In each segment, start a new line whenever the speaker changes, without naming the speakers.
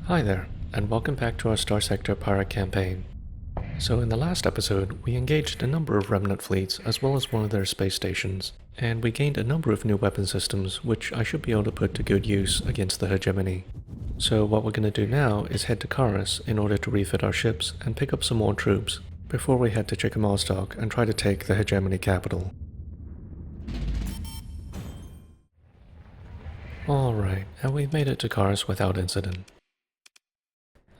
Hi there, and welcome back to our Starsector pirate campaign. So in the last episode, we engaged a number of remnant fleets as well as one of their space stations, and we gained a number of new weapon systems which I should be able to put to good use against the hegemony. So what we're going to do now is head to Karis in order to refit our ships and pick up some more troops before we head to Chicomoztoc and try to take the hegemony capital. Alright, and we've made it to Karis without incident.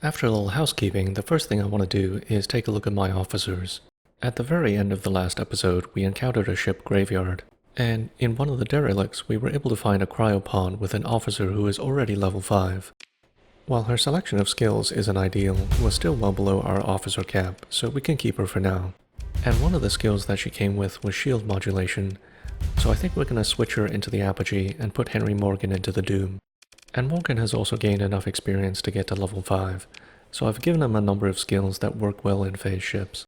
After a little housekeeping, the first thing I want to do is take a look at my officers. At the very end of the last episode, we encountered a ship graveyard, and in one of the derelicts we were able to find a cryopod with an officer who is already level 5. While her selection of skills isn't ideal, it was still well below our officer cap, so we can keep her for now. And one of the skills that she came with was shield modulation, so I think we're going to switch her into the ARRGH and put Henry Morgan into the Doom. And Morgan has also gained enough experience to get to level 5, so I've given him a number of skills that work well in phase ships.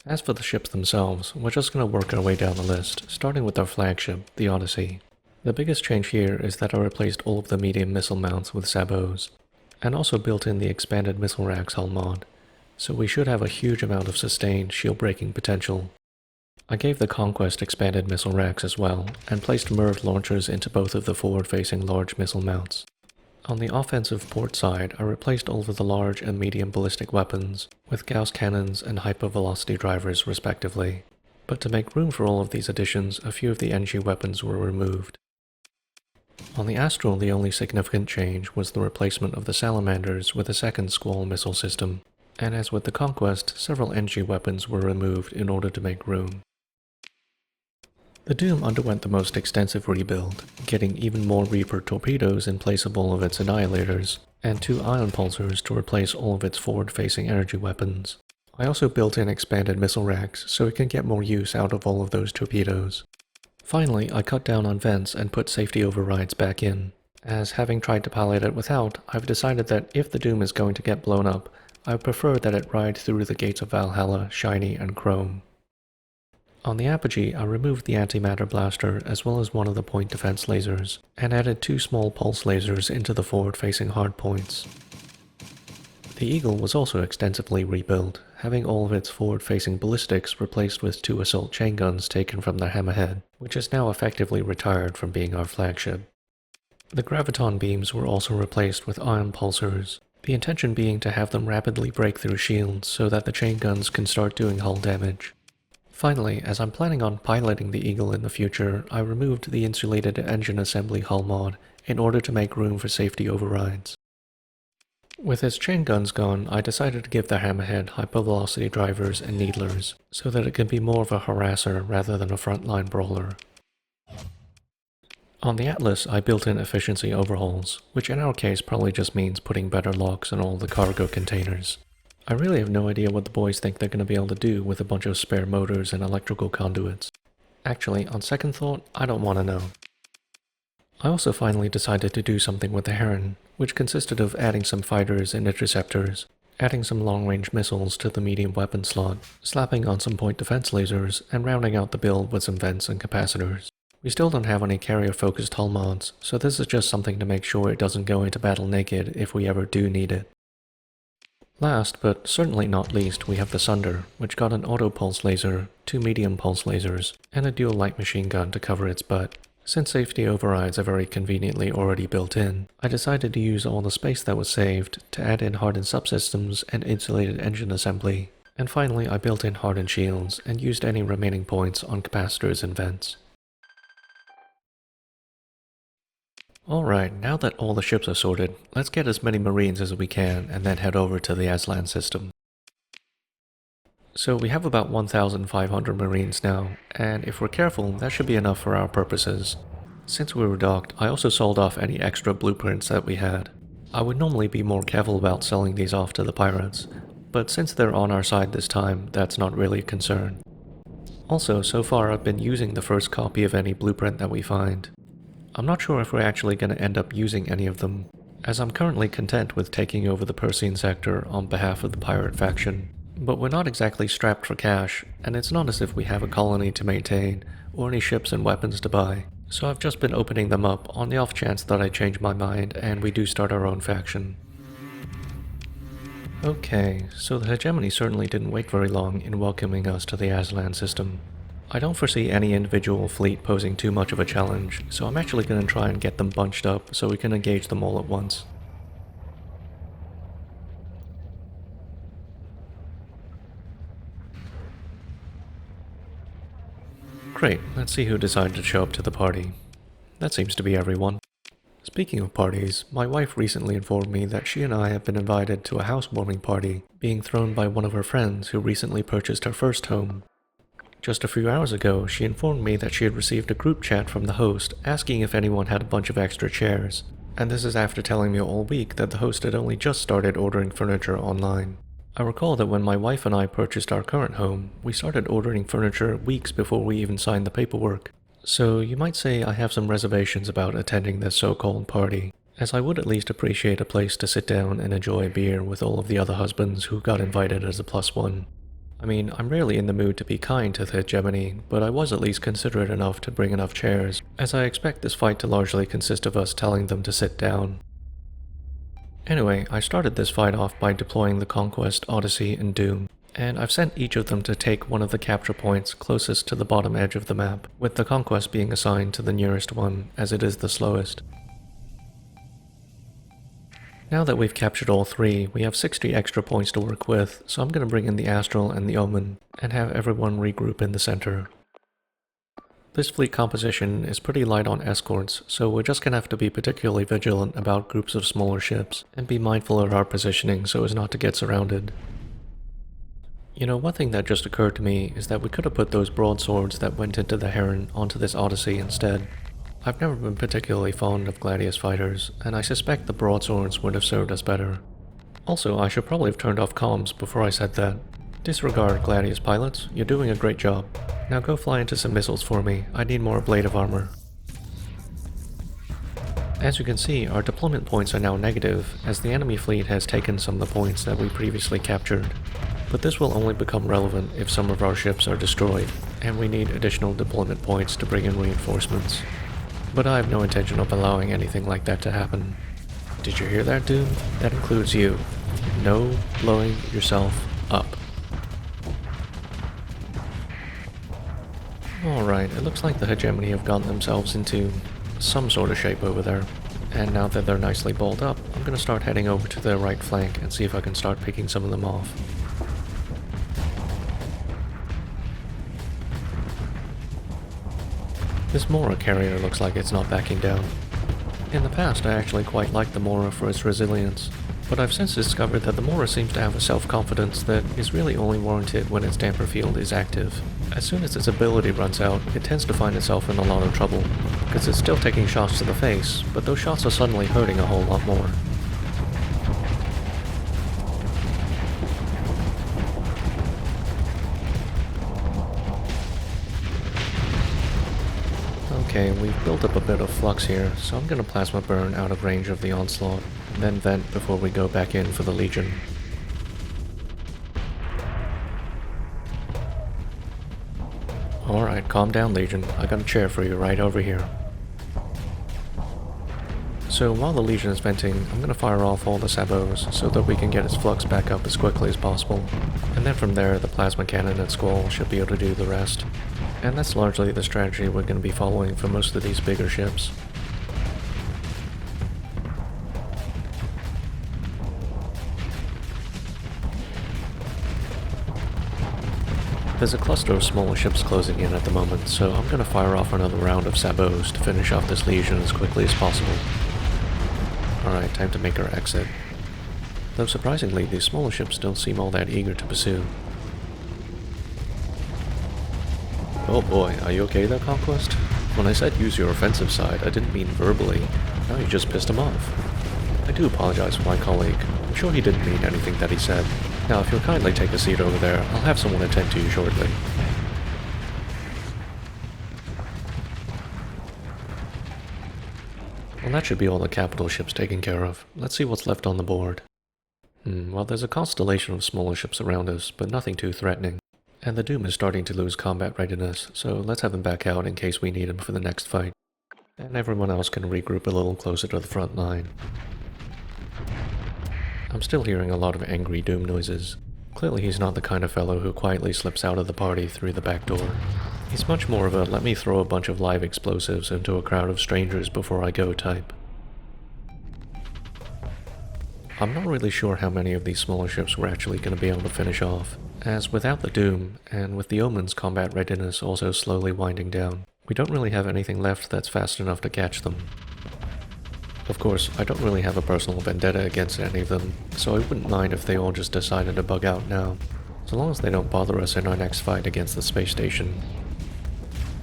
As for the ships themselves, we're just going to work our way down the list, starting with our flagship, the Odyssey. The biggest change here is that I replaced all of the medium missile mounts with sabots, and also built in the expanded missile racks hull mod, so we should have a huge amount of sustained shield breaking potential. I gave the Conquest expanded missile racks as well, and placed MIRV launchers into both of the forward-facing large missile mounts. On the offensive port side, I replaced all of the large and medium ballistic weapons with Gauss cannons and hypervelocity drivers respectively, but to make room for all of these additions, a few of the NG weapons were removed. On the Astral, the only significant change was the replacement of the Salamanders with a second Squall missile system, and as with the Conquest, several NG weapons were removed in order to make room. The Doom underwent the most extensive rebuild, getting even more Reaper torpedoes in place of all of its annihilators, and 2 ion pulsars to replace all of its forward-facing energy weapons. I also built in expanded missile racks so it can get more use out of all of those torpedoes. Finally, I cut down on vents and put safety overrides back in, as having tried to pilot it without, I've decided that if the Doom is going to get blown up, I would prefer that it ride through the gates of Valhalla, Shiny, and Chrome. On the Apogee, I removed the antimatter blaster as well as one of the point defense lasers, and added 2 small pulse lasers into the forward-facing hardpoints. The Eagle was also extensively rebuilt, having all of its forward-facing ballistics replaced with 2 assault chain guns taken from the Hammerhead, which is now effectively retired from being our flagship. The graviton beams were also replaced with ion pulsars, the intention being to have them rapidly break through shields so that the chain guns can start doing hull damage. Finally, as I'm planning on piloting the Eagle in the future, I removed the insulated engine assembly hull mod in order to make room for safety overrides. With its chain guns gone, I decided to give the Hammerhead hypervelocity drivers and needlers, so that it can be more of a harasser rather than a frontline brawler. On the Atlas, I built in efficiency overhauls, which in our case probably just means putting better locks on all the cargo containers. I really have no idea what the boys think they're going to be able to do with a bunch of spare motors and electrical conduits. Actually, on second thought, I don't want to know. I also finally decided to do something with the Heron, which consisted of adding some fighters and interceptors, adding some long-range missiles to the medium weapon slot, slapping on some point defense lasers, and rounding out the build with some vents and capacitors. We still don't have any carrier-focused hull mods, so this is just something to make sure it doesn't go into battle naked if we ever do need it. Last, but certainly not least, we have the Sunder, which got an auto-pulse laser, 2 medium pulse lasers, and a dual light machine gun to cover its butt. Since safety overrides are very conveniently already built in, I decided to use all the space that was saved to add in hardened subsystems and insulated engine assembly. And finally, I built in hardened shields and used any remaining points on capacitors and vents. Alright, now that all the ships are sorted, let's get as many Marines as we can and then head over to the Aslan system. So we have about 1,500 Marines now, and if we're careful, that should be enough for our purposes. Since we were docked, I also sold off any extra blueprints that we had. I would normally be more careful about selling these off to the pirates, but since they're on our side this time, that's not really a concern. Also, so far I've been using the first copy of any blueprint that we find. I'm not sure if we're actually going to end up using any of them, as I'm currently content with taking over the Persian sector on behalf of the pirate faction. But we're not exactly strapped for cash, and it's not as if we have a colony to maintain, or any ships and weapons to buy, so I've just been opening them up on the off chance that I change my mind and we do start our own faction. Okay, so the hegemony certainly didn't wait very long in welcoming us to the Aslan system. I don't foresee any individual fleet posing too much of a challenge, so I'm actually going to try and get them bunched up so we can engage them all at once. Great, let's see who decided to show up to the party. That seems to be everyone. Speaking of parties, my wife recently informed me that she and I have been invited to a housewarming party being thrown by one of her friends who recently purchased her first home. Just a few hours ago, she informed me that she had received a group chat from the host asking if anyone had a bunch of extra chairs, and this is after telling me all week that the host had only just started ordering furniture online. I recall that when my wife and I purchased our current home, we started ordering furniture weeks before we even signed the paperwork. So you might say I have some reservations about attending this so-called party, as I would at least appreciate a place to sit down and enjoy a beer with all of the other husbands who got invited as a +1. I mean, I'm rarely in the mood to be kind to the hegemony, but I was at least considerate enough to bring enough chairs, as I expect this fight to largely consist of us telling them to sit down. Anyway, I started this fight off by deploying the Conquest, Odyssey, and Doom, and I've sent each of them to take one of the capture points closest to the bottom edge of the map, with the Conquest being assigned to the nearest one, as it is the slowest. Now that we've captured all three, we have 60 extra points to work with, so I'm going to bring in the Astral and the Omen, and have everyone regroup in the center. This fleet composition is pretty light on escorts, so we're just going to have to be particularly vigilant about groups of smaller ships, and be mindful of our positioning so as not to get surrounded. You know, one thing that just occurred to me is that we could have put those broadswords that went into the Heron onto this Odyssey instead. I've never been particularly fond of Gladius fighters, and I suspect the broadswords would have served us better. Also, I should probably have turned off comms before I said that. Disregard, Gladius pilots, you're doing a great job. Now go fly into some missiles for me, I need more ablative armor. As you can see, our deployment points are now negative, as the enemy fleet has taken some of the points that we previously captured. But this will only become relevant if some of our ships are destroyed, and we need additional deployment points to bring in reinforcements. But I have no intention of allowing anything like that to happen. Did you hear that, Doom? That includes you. No blowing yourself up. Alright, it looks like the hegemony have gotten themselves into some sort of shape over there. And now that they're nicely balled up, I'm going to start heading over to their right flank and see if I can start picking some of them off. This Mora carrier looks like it's not backing down. In the past, I actually quite liked the Mora for its resilience, but I've since discovered that the Mora seems to have a self-confidence that is really only warranted when its damper field is active. As soon as its ability runs out, it tends to find itself in a lot of trouble, because it's still taking shots to the face, but those shots are suddenly hurting a whole lot more. Okay, we've built up a bit of flux here, so I'm going to plasma burn out of range of the onslaught, and then vent before we go back in for the Legion. Alright, calm down, Legion. I got a chair for you right over here. So while the Legion is venting, I'm going to fire off all the sabots so that we can get its flux back up as quickly as possible. And then from there, the plasma cannon and Squall should be able to do the rest. And that's largely the strategy we're going to be following for most of these bigger ships. There's a cluster of smaller ships closing in at the moment, so I'm going to fire off another round of sabots to finish off this Legion as quickly as possible. Alright, time to make our exit. Though surprisingly, these smaller ships don't seem all that eager to pursue. Oh boy, are you okay there, Conquest? When I said use your offensive side, I didn't mean verbally. Now you just pissed him off. I do apologize for my colleague. I'm sure he didn't mean anything that he said. Now if you'll kindly take a seat over there, I'll have someone attend to you shortly. Well, that should be all the capital ships taken care of. Let's see what's left on the board. Well, there's a constellation of smaller ships around us, but nothing too threatening. And the Doom is starting to lose combat readiness, so let's have him back out in case we need him for the next fight. And everyone else can regroup a little closer to the front line. I'm still hearing a lot of angry doom noises. Clearly he's not the kind of fellow who quietly slips out of the party through the back door. He's much more of a let me throw a bunch of live explosives into a crowd of strangers before I go type. I'm not really sure how many of these smaller ships we're actually going to be able to finish off, as without the Doom, and with the Omen's combat readiness also slowly winding down, we don't really have anything left that's fast enough to catch them. Of course, I don't really have a personal vendetta against any of them, so I wouldn't mind if they all just decided to bug out now, so long as they don't bother us in our next fight against the space station.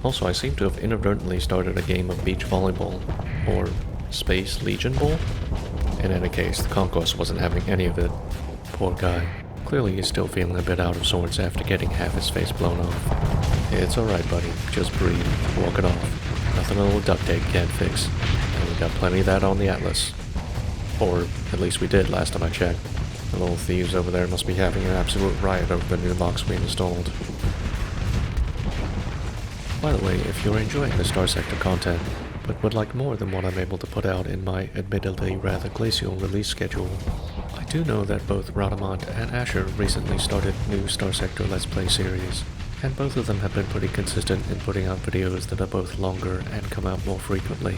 Also, I seem to have inadvertently started a game of beach volleyball, or Space Legion Ball? In any case, the Conquest wasn't having any of it. Poor guy. Clearly he's still feeling a bit out of sorts after getting half his face blown off. It's alright, buddy. Just breathe. Walk it off. Nothing a little duct tape can't fix. And we got plenty of that on the Atlas. Or, at least we did last time I checked. The little thieves over there must be having an absolute riot over the new locks we installed. By the way, if you're enjoying the Starsector content, but would like more than what I'm able to put out in my admittedly rather glacial release schedule, I do know that both Radamat and ARRGH recently started new Starsector Let's Play series, and both of them have been pretty consistent in putting out videos that are both longer and come out more frequently.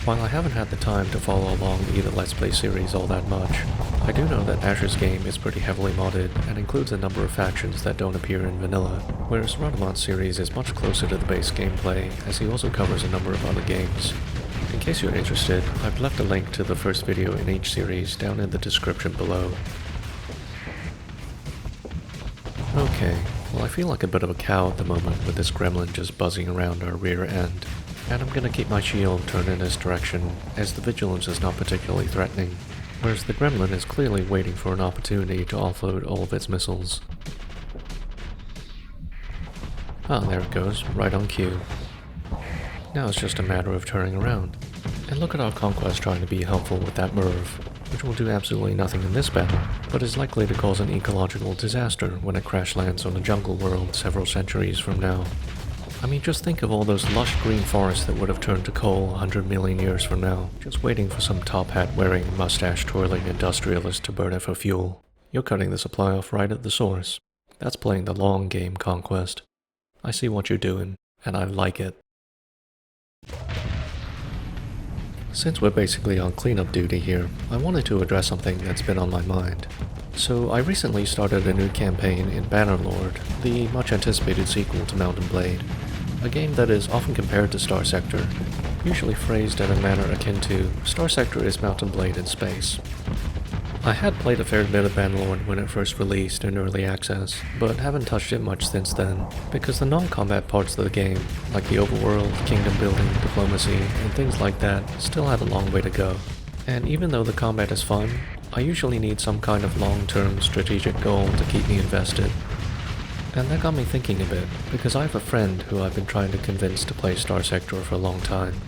While I haven't had the time to follow along either Let's Play series all that much, I do know that ARRGH's game is pretty heavily modded and includes a number of factions that don't appear in vanilla, whereas Radamat's series is much closer to the base gameplay, as he also covers a number of other games. In case you're interested, I've left a link to the first video in each series down in the description below. Okay, well I feel like a bit of a cow at the moment with this gremlin just buzzing around our rear end. And I'm gonna keep my shield turned in this direction, as the vigilance is not particularly threatening, whereas the gremlin is clearly waiting for an opportunity to offload all of its missiles. Ah, there it goes, right on cue. Now it's just a matter of turning around. And look at our Conquest trying to be helpful with that MIRV, which will do absolutely nothing in this battle, but is likely to cause an ecological disaster when it crash lands on a jungle world several centuries from now. I mean, just think of all those lush green forests that would have turned to coal 100 million years from now, just waiting for some top hat wearing, mustache twirling industrialist to burn it for fuel. You're cutting the supply off right at the source. That's playing the long game, Conquest. I see what you're doing, and I like it. Since we're basically on cleanup duty here, I wanted to address something that's been on my mind. So I recently started a new campaign in Bannerlord, the much anticipated sequel to Mount & Blade, a game that is often compared to Starsector, usually phrased in a manner akin to Starsector is Mount & Blade in space. I had played a fair bit of Bannerlord when it first released in early access, but haven't touched it much since then, because the non-combat parts of the game, like the overworld, kingdom building, diplomacy, and things like that, still have a long way to go. And even though the combat is fun, I usually need some kind of long-term strategic goal to keep me invested. And that got me thinking a bit, because I have a friend who I've been trying to convince to play Starsector for a long time.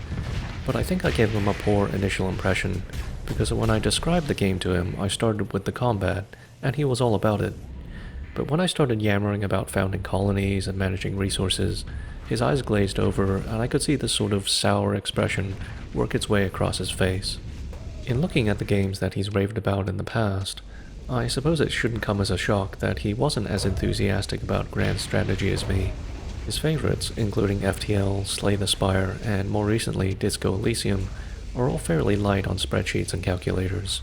But I think I gave him a poor initial impression, because when I described the game to him, I started with the combat, and he was all about it. But when I started yammering about founding colonies and managing resources, his eyes glazed over, and I could see this sort of sour expression work its way across his face. In looking at the games that he's raved about in the past, I suppose it shouldn't come as a shock that he wasn't as enthusiastic about grand strategy as me. His favorites, including FTL, Slay the Spire, and more recently Disco Elysium, are all fairly light on spreadsheets and calculators.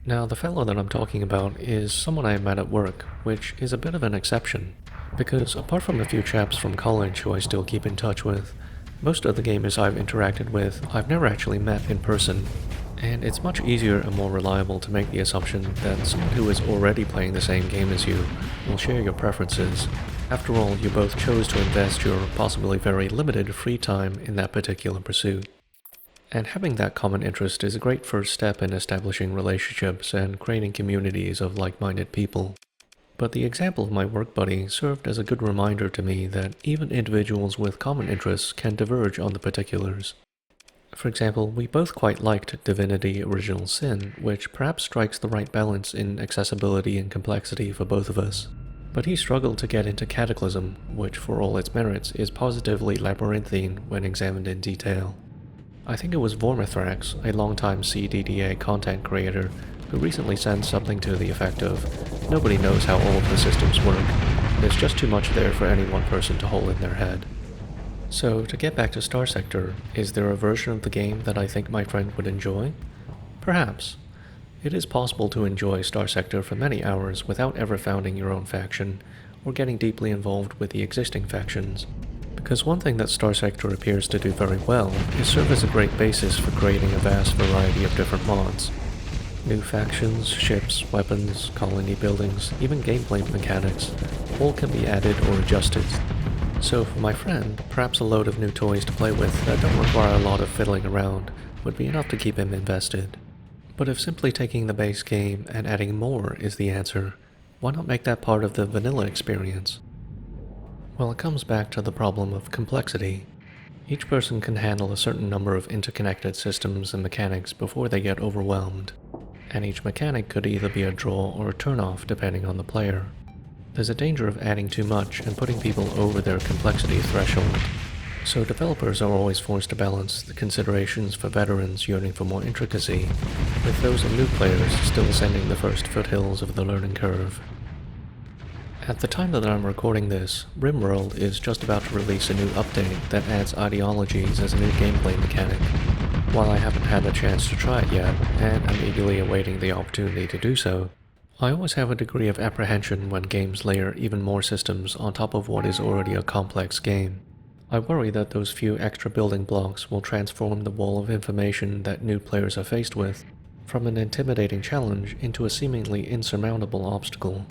Now, the fellow that I'm talking about is someone I met at work, which is a bit of an exception, because apart from a few chaps from college who I still keep in touch with, most of the gamers I've interacted with I've never actually met in person. And it's much easier and more reliable to make the assumption that someone who is already playing the same game as you will share your preferences. After all, you both chose to invest your possibly very limited free time in that particular pursuit. And having that common interest is a great first step in establishing relationships and creating communities of like-minded people. But the example of my work buddy served as a good reminder to me that even individuals with common interests can diverge on the particulars. For example, we both quite liked Divinity Original Sin, which perhaps strikes the right balance in accessibility and complexity for both of us. But he struggled to get into Cataclysm, which for all its merits is positively labyrinthine when examined in detail. I think it was Vormithrax, a longtime CDDA content creator, who recently said something to the effect of, "Nobody knows how all of the systems work. There's just too much there for any one person to hold in their head." So, to get back to Starsector, is there a version of the game that I think my friend would enjoy? Perhaps. It is possible to enjoy Starsector for many hours without ever founding your own faction, or getting deeply involved with the existing factions. Because one thing that Starsector appears to do very well is serve as a great basis for creating a vast variety of different mods. New factions, ships, weapons, colony buildings, even gameplay mechanics, all can be added or adjusted. So for my friend, perhaps a load of new toys to play with that don't require a lot of fiddling around would be enough to keep him invested. But if simply taking the base game and adding more is the answer, why not make that part of the vanilla experience? Well, it comes back to the problem of complexity. Each person can handle a certain number of interconnected systems and mechanics before they get overwhelmed, and each mechanic could either be a draw or a turn-off depending on the player. There's a danger of adding too much and putting people over their complexity threshold, so developers are always forced to balance the considerations for veterans yearning for more intricacy with those of new players still ascending the first foothills of the learning curve. At the time that I'm recording this, RimWorld is just about to release a new update that adds ideologies as a new gameplay mechanic. While I haven't had a chance to try it yet, and I'm eagerly awaiting the opportunity to do so, I always have a degree of apprehension when games layer even more systems on top of what is already a complex game. I worry that those few extra building blocks will transform the wall of information that new players are faced with from an intimidating challenge into a seemingly insurmountable obstacle.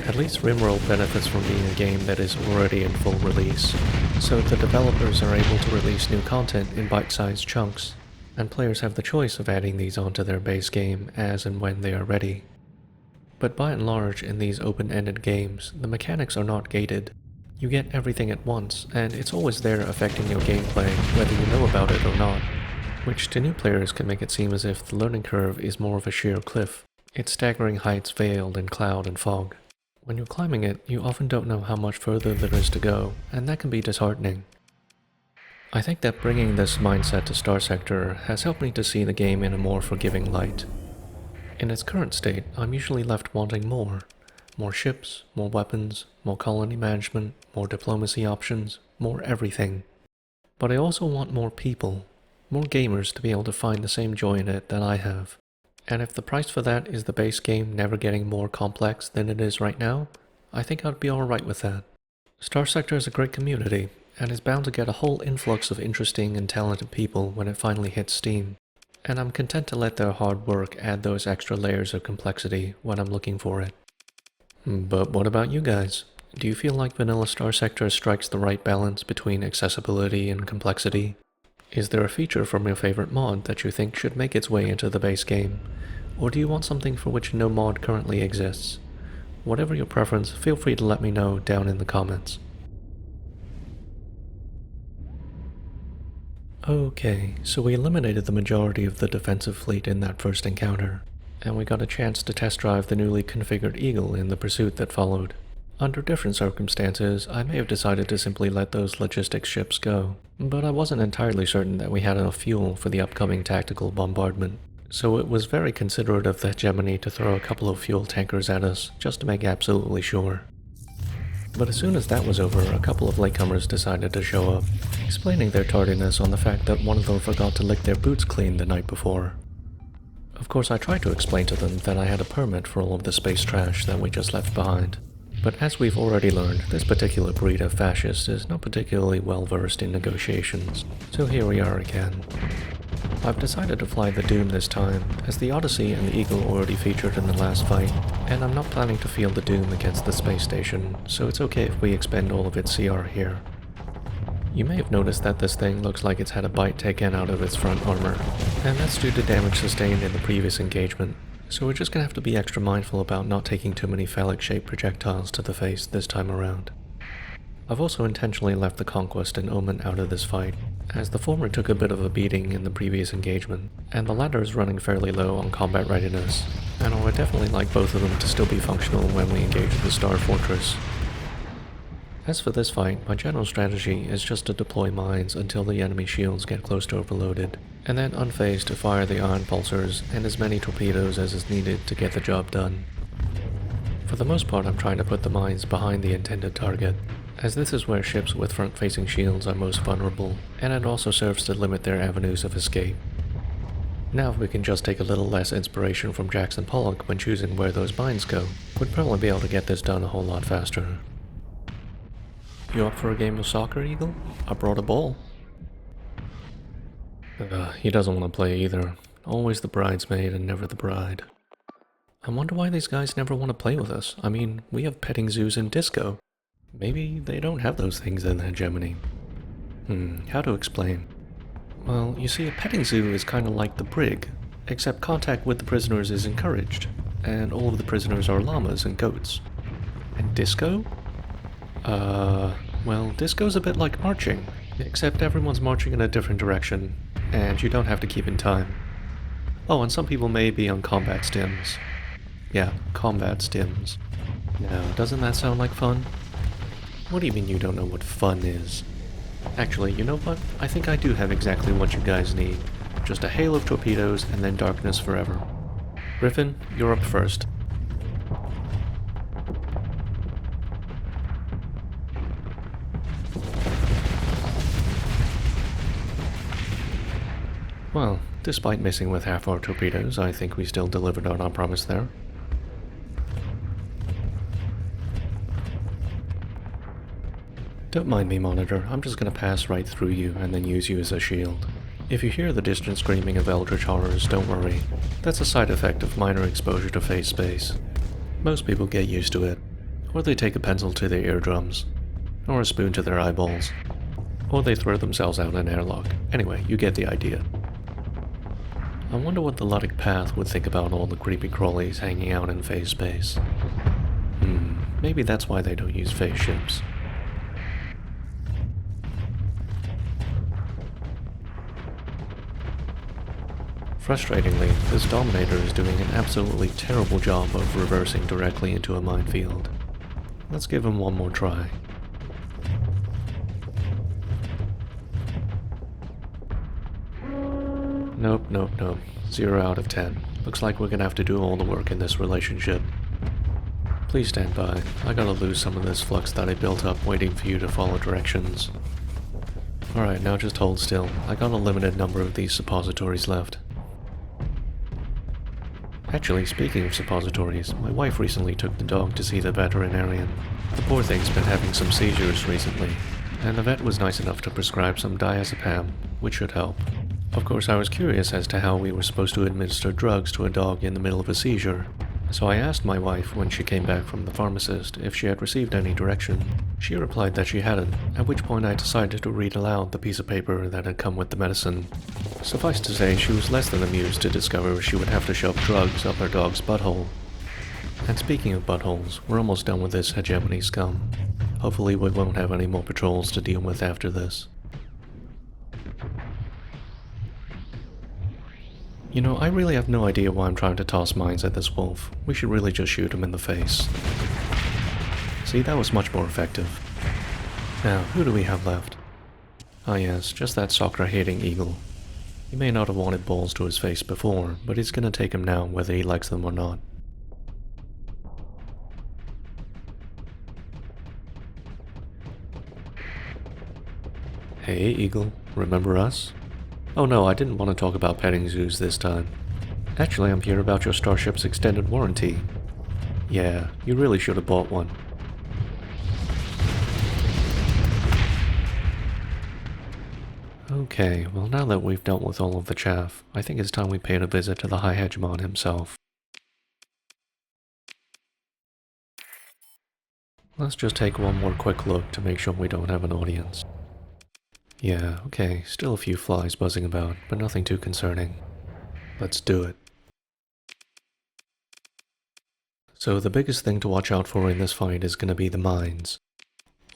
At least RimWorld benefits from being a game that is already in full release, so the developers are able to release new content in bite-sized chunks, and players have the choice of adding these onto their base game as and when they are ready. But by and large, in these open-ended games, the mechanics are not gated. You get everything at once, and it's always there affecting your gameplay, whether you know about it or not, which to new players can make it seem as if the learning curve is more of a sheer cliff, its staggering heights veiled in cloud and fog. When you're climbing it, you often don't know how much further there is to go, and that can be disheartening. I think that bringing this mindset to Starsector has helped me to see the game in a more forgiving light. In its current state, I'm usually left wanting more. More ships, more weapons, more colony management, more diplomacy options, more everything. But I also want more people, more gamers to be able to find the same joy in it that I have. And if the price for that is the base game never getting more complex than it is right now, I think I'd be alright with that. Starsector is a great community, and is bound to get a whole influx of interesting and talented people when it finally hits Steam. And I'm content to let their hard work add those extra layers of complexity when I'm looking for it. But what about you guys? Do you feel like vanilla Starsector strikes the right balance between accessibility and complexity? Is there a feature from your favorite mod that you think should make its way into the base game? Or do you want something for which no mod currently exists? Whatever your preference, feel free to let me know down in the comments. Okay, so we eliminated the majority of the defensive fleet in that first encounter, and we got a chance to test drive the newly configured Eagle in the pursuit that followed. Under different circumstances, I may have decided to simply let those logistics ships go, but I wasn't entirely certain that we had enough fuel for the upcoming tactical bombardment, so it was very considerate of the hegemony to throw a couple of fuel tankers at us, just to make absolutely sure. But as soon as that was over, a couple of latecomers decided to show up, explaining their tardiness on the fact that one of them forgot to lick their boots clean the night before. Of course, I tried to explain to them that I had a permit for all of the space trash that we just left behind. But as we've already learned, this particular breed of fascist is not particularly well versed in negotiations, so here we are again. I've decided to fly the Doom this time, as the Odyssey and the Eagle already featured in the last fight, and I'm not planning to field the Doom against the space station, so it's okay if we expend all of its CR here. You may have noticed that this thing looks like it's had a bite taken out of its front armor, and that's due to damage sustained in the previous engagement, so we're just gonna have to be extra mindful about not taking too many phallic-shaped projectiles to the face this time around. I've also intentionally left the Conquest and Omen out of this fight, as the former took a bit of a beating in the previous engagement, and the latter is running fairly low on combat readiness, and I would definitely like both of them to still be functional when we engage the Star Fortress. As for this fight, my general strategy is just to deploy mines until the enemy shields get close to overloaded, and then unfazed to fire the ion pulsars and as many torpedoes as is needed to get the job done. For the most part, I'm trying to put the mines behind the intended target, as this is where ships with front-facing shields are most vulnerable, and it also serves to limit their avenues of escape. Now if we can just take a little less inspiration from Jackson Pollock when choosing where those mines go, we'd probably be able to get this done a whole lot faster. You up for a game of soccer, Eagle? I brought a ball. He doesn't want to play either. Always the bridesmaid and never the bride. I wonder why these guys never want to play with us. I mean, we have petting zoos and disco. Maybe they don't have those things in hegemony. How to explain? Well, you see, a petting zoo is kind of like the brig, except contact with the prisoners is encouraged, and all of the prisoners are llamas and goats. And disco? Well, disco's a bit like marching, except everyone's marching in a different direction, and you don't have to keep in time. Oh, and some people may be on combat stims. Yeah, combat stims. Now, doesn't that sound like fun? What do you mean you don't know what fun is? Actually, you know what? I think I do have exactly what you guys need. Just a hail of torpedoes and then darkness forever. Griffin, you're up first. Well, despite missing with half our torpedoes, I think we still delivered on our promise there. Don't mind me, Monitor. I'm just gonna pass right through you and then use you as a shield. If you hear the distant screaming of eldritch horrors, don't worry. That's a side effect of minor exposure to phase space. Most people get used to it. Or they take a pencil to their eardrums. Or a spoon to their eyeballs. Or they throw themselves out an airlock. Anyway, you get the idea. I wonder what the Luddic Path would think about all the creepy crawlies hanging out in phase space. Maybe that's why they don't use phase ships. Frustratingly, this Dominator is doing an absolutely terrible job of reversing directly into a minefield. Let's give him one more try. Nope. 0 out of 10. Looks like we're gonna have to do all the work in this relationship. Please stand by. I gotta lose some of this flux that I built up waiting for you to follow directions. Alright, now just hold still. I got a limited number of these suppositories left. Actually, speaking of suppositories, my wife recently took the dog to see the veterinarian. The poor thing's been having some seizures recently, and the vet was nice enough to prescribe some diazepam, which should help. Of course, I was curious as to how we were supposed to administer drugs to a dog in the middle of a seizure, so I asked my wife when she came back from the pharmacist if she had received any direction. She replied that she hadn't, at which point I decided to read aloud the piece of paper that had come with the medicine. Suffice to say, she was less than amused to discover she would have to shove drugs up her dog's butthole. And speaking of buttholes, we're almost done with this hegemony scum. Hopefully we won't have any more patrols to deal with after this. You know, I really have no idea why I'm trying to toss mines at this wolf. We should really just shoot him in the face. See, that was much more effective. Now, who do we have left? Ah yes, just that soccer-hating eagle. He may not have wanted balls to his face before, but he's gonna take him now whether he likes them or not. Hey, Eagle, remember us? Oh no, I didn't want to talk about petting zoos this time. Actually, I'm here about your Starship's extended warranty. Yeah, you really should have bought one. Okay, well now that we've dealt with all of the chaff, I think it's time we paid a visit to the High Hegemon himself. Let's just take one more quick look to make sure we don't have an audience. Yeah, okay, still a few flies buzzing about, but nothing too concerning. Let's do it. So the biggest thing to watch out for in this fight is going to be the mines.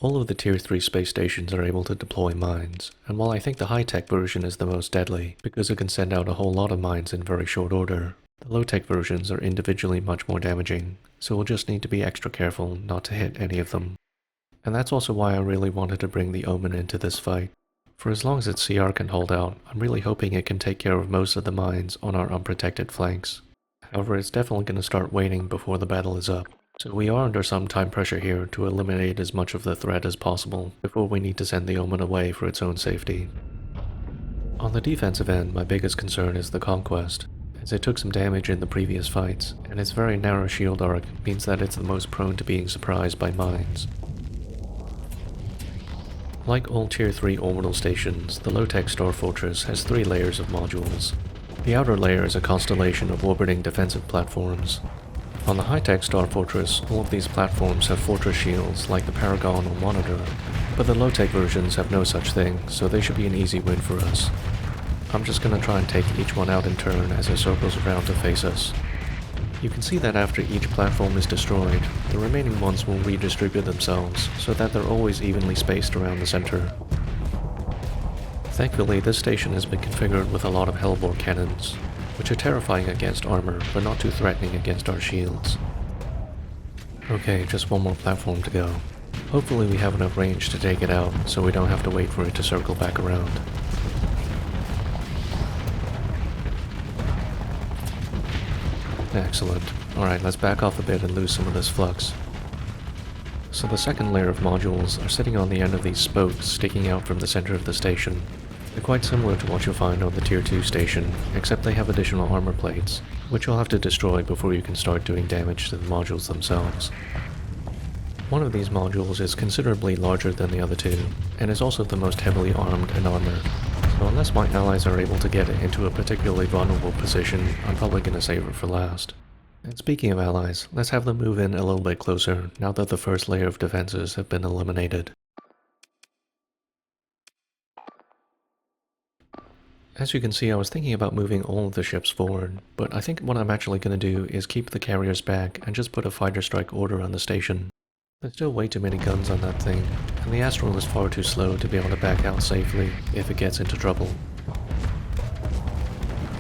All of the Tier 3 space stations are able to deploy mines, and while I think the high-tech version is the most deadly, because it can send out a whole lot of mines in very short order, the low-tech versions are individually much more damaging, so we'll just need to be extra careful not to hit any of them. And that's also why I really wanted to bring the Omen into this fight. For as long as its CR can hold out, I'm really hoping it can take care of most of the mines on our unprotected flanks. However, it's definitely going to start waning before the battle is up, so we are under some time pressure here to eliminate as much of the threat as possible before we need to send the Omen away for its own safety. On the defensive end, my biggest concern is the Conquest, as it took some damage in the previous fights, and its very narrow shield arc means that it's the most prone to being surprised by mines. Like all Tier 3 orbital stations, the low-tech Star Fortress has 3 layers of modules. The outer layer is a constellation of orbiting defensive platforms. On the high-tech Star Fortress, all of these platforms have fortress shields like the Paragon or Monitor, but the low-tech versions have no such thing, so they should be an easy win for us. I'm just gonna try and take each one out in turn as it circles around to face us. You can see that after each platform is destroyed, the remaining ones will redistribute themselves so that they're always evenly spaced around the center. Thankfully, this station has been configured with a lot of Hellbore cannons, which are terrifying against armor, but not too threatening against our shields. Okay, just one more platform to go. Hopefully we have enough range to take it out, so we don't have to wait for it to circle back around. Excellent. Alright, let's back off a bit and lose some of this flux. So the second layer of modules are sitting on the end of these spokes sticking out from the center of the station. They're quite similar to what you'll find on the Tier 2 station, except they have additional armor plates, which you'll have to destroy before you can start doing damage to the modules themselves. One of these modules is considerably larger than the other two, and is also the most heavily armed and armored. So unless my allies are able to get it into a particularly vulnerable position, I'm probably going to save it for last. And speaking of allies, let's have them move in a little bit closer now that the first layer of defenses have been eliminated. As you can see, I was thinking about moving all of the ships forward, but I think what I'm actually going to do is keep the carriers back and just put a fighter strike order on the station. There's still way too many guns on that thing, and the Astral is far too slow to be able to back out safely if it gets into trouble.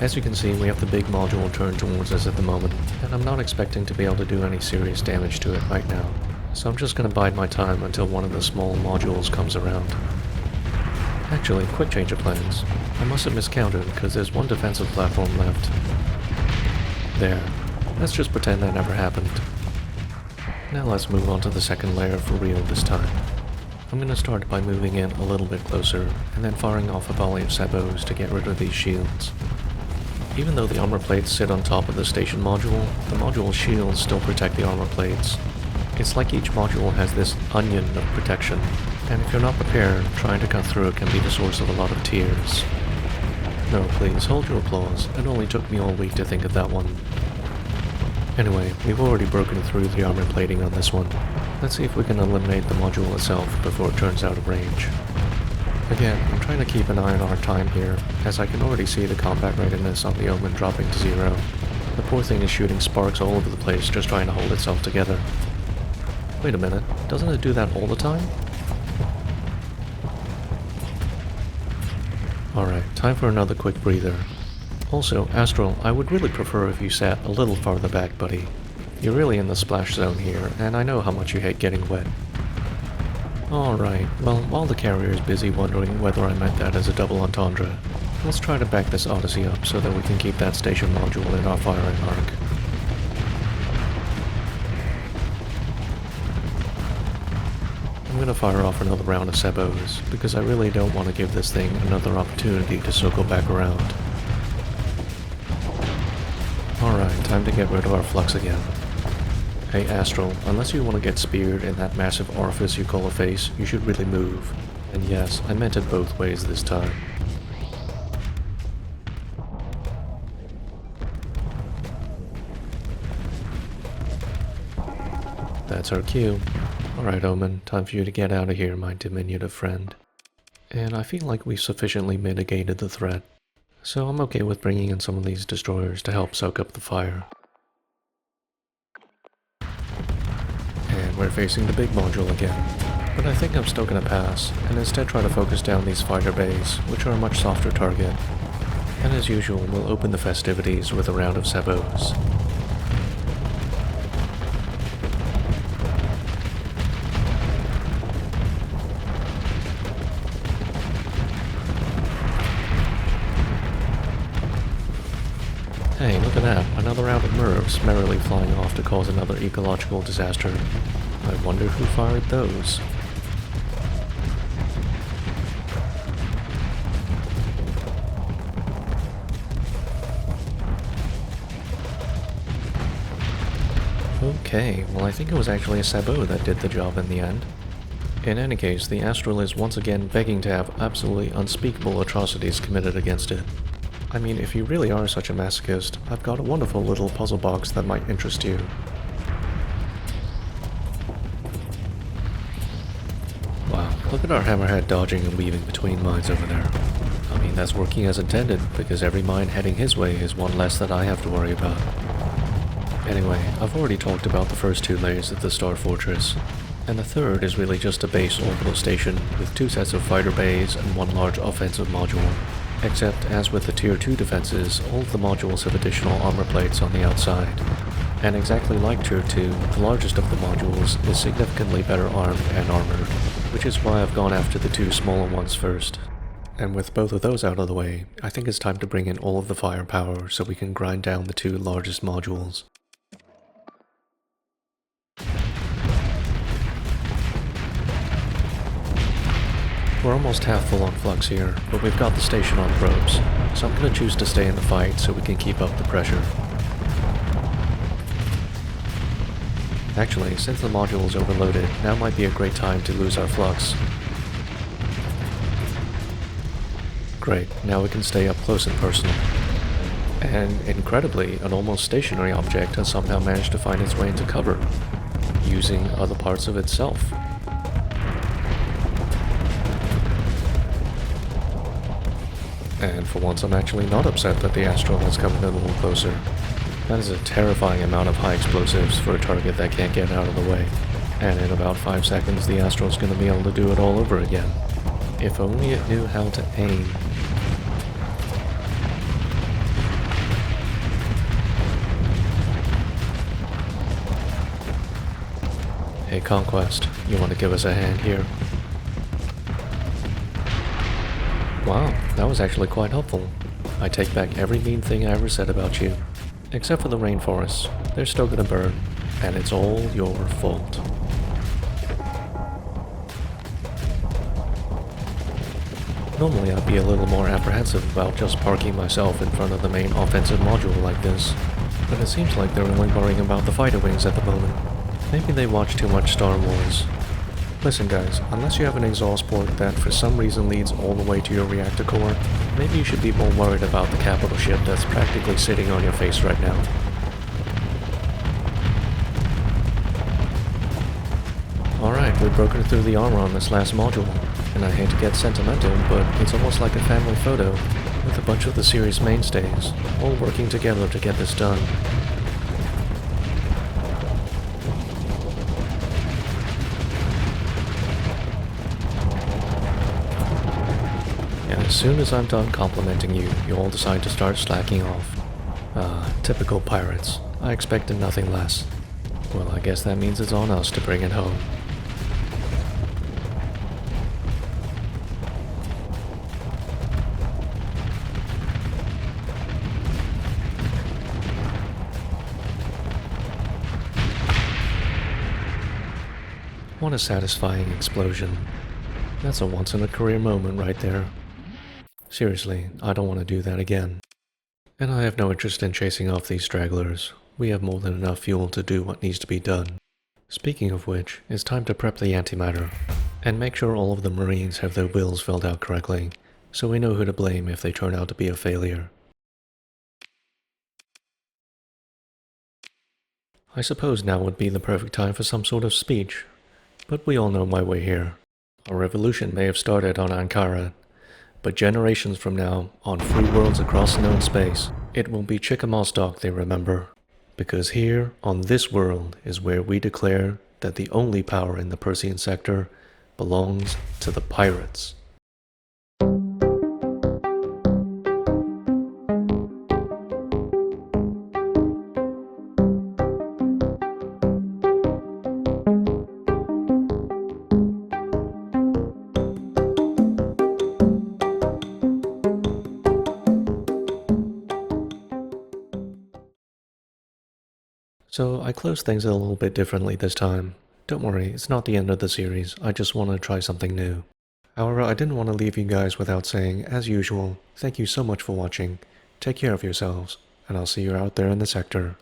As you can see, we have the big module turned towards us at the moment, and I'm not expecting to be able to do any serious damage to it right now, so I'm just going to bide my time until one of the small modules comes around. Actually, quick change of plans. I must have miscounted because there's one defensive platform left. There. Let's just pretend that never happened. Now let's move on to the second layer for real this time. I'm going to start by moving in a little bit closer, and then firing off a volley of sabos to get rid of these shields. Even though the armor plates sit on top of the station module, the module's shields still protect the armor plates. It's like each module has this onion of protection, and if you're not prepared, trying to cut through it can be the source of a lot of tears. No, please, hold your applause. It only took me all week to think of that one. Anyway, we've already broken through the armor plating on this one. Let's see if we can eliminate the module itself before it turns out of range. Again, I'm trying to keep an eye on our time here, as I can already see the combat readiness on the Omen dropping to 0. The poor thing is shooting sparks all over the place just trying to hold itself together. Wait a minute, doesn't it do that all the time? Alright, time for another quick breather. Also, Astral, I would really prefer if you sat a little farther back, buddy. You're really in the splash zone here, and I know how much you hate getting wet. Alright, well, while the carrier is busy wondering whether I meant that as a double entendre, let's try to back this Odyssey up so that we can keep that station module in our firing arc. I'm gonna fire off another round of Sebos, because I really don't want to give this thing another opportunity to circle back around. Alright, time to get rid of our flux again. Hey Astral, unless you want to get speared in that massive orifice you call a face, you should really move. And yes, I meant it both ways this time. That's our cue. Alright Omen, time for you to get out of here, my diminutive friend. And I feel like we've sufficiently mitigated the threat, so I'm okay with bringing in some of these destroyers to help soak up the fire. And we're facing the big module again, but I think I'm still gonna pass, and instead try to focus down these fighter bays, which are a much softer target. And as usual, we'll open the festivities with a round of Sebos. that, another round of MIRVs merrily flying off to cause another ecological disaster. I wonder who fired those. Okay, well I think it was actually a sabot that did the job in the end. In any case, the Astral is once again begging to have absolutely unspeakable atrocities committed against it. I mean, if you really are such a masochist, I've got a wonderful little puzzle box that might interest you. Wow, look at our hammerhead dodging and weaving between mines over there. I mean, that's working as intended, because every mine heading his way is one less that I have to worry about. Anyway, I've already talked about the first two layers of the Star Fortress, and the third is really just a base orbital station with two sets of fighter bays and one large offensive module. Except, as with the Tier 2 defenses, all of the modules have additional armor plates on the outside. And exactly like Tier 2, the largest of the modules is significantly better armed and armored, which is why I've gone after the two smaller ones first. And with both of those out of the way, I think it's time to bring in all of the firepower so we can grind down the two largest modules. We're almost half full on flux here, but we've got the station on probes, so I'm going to choose to stay in the fight so we can keep up the pressure. Actually, since the module is overloaded, now might be a great time to lose our flux. Great, now we can stay up close and personal. And incredibly, an almost stationary object has somehow managed to find its way into cover, using other parts of itself. And for once I'm actually not upset that the Astral has come in a little closer. That is a terrifying amount of high explosives for a target that can't get out of the way. And in about 5 seconds the Astral's going to be able to do it all over again. If only it knew how to aim. Hey Conquest, you want to give us a hand here? Wow, that was actually quite helpful. I take back every mean thing I ever said about you. Except for the rainforests. They're still gonna burn. And it's all your fault. Normally I'd be a little more apprehensive about just parking myself in front of the main offensive module like this. But it seems like they're only worrying about the fighter wings at the moment. Maybe they watch too much Star Wars. Listen guys, unless you have an exhaust port that for some reason leads all the way to your reactor core, maybe you should be more worried about the capital ship that's practically sitting on your face right now. Alright, we've broken through the armor on this last module, and I hate to get sentimental, but it's almost like a family photo, with a bunch of the series mainstays, all working together to get this done. As soon as I'm done complimenting you, you all decide to start slacking off. Typical pirates. I expected nothing less. Well, I guess that means it's on us to bring it home. What a satisfying explosion. That's a once-in-a-career moment right there. Seriously, I don't want to do that again. And I have no interest in chasing off these stragglers. We have more than enough fuel to do what needs to be done. Speaking of which, it's time to prep the antimatter, and make sure all of the Marines have their wills filled out correctly, so we know who to blame if they turn out to be a failure. I suppose now would be the perfect time for some sort of speech, but we all know my way here. A revolution may have started on Ankara, but generations from now, on free worlds across known space, it will be Chicomoztoc they remember. Because here, on this world, is where we declare that the only power in the Persian sector belongs to the pirates. So I closed things a little bit differently this time. Don't worry, it's not the end of the series, I just want to try something new. However, I didn't want to leave you guys without saying, as usual, thank you so much for watching, take care of yourselves, and I'll see you out there in the sector.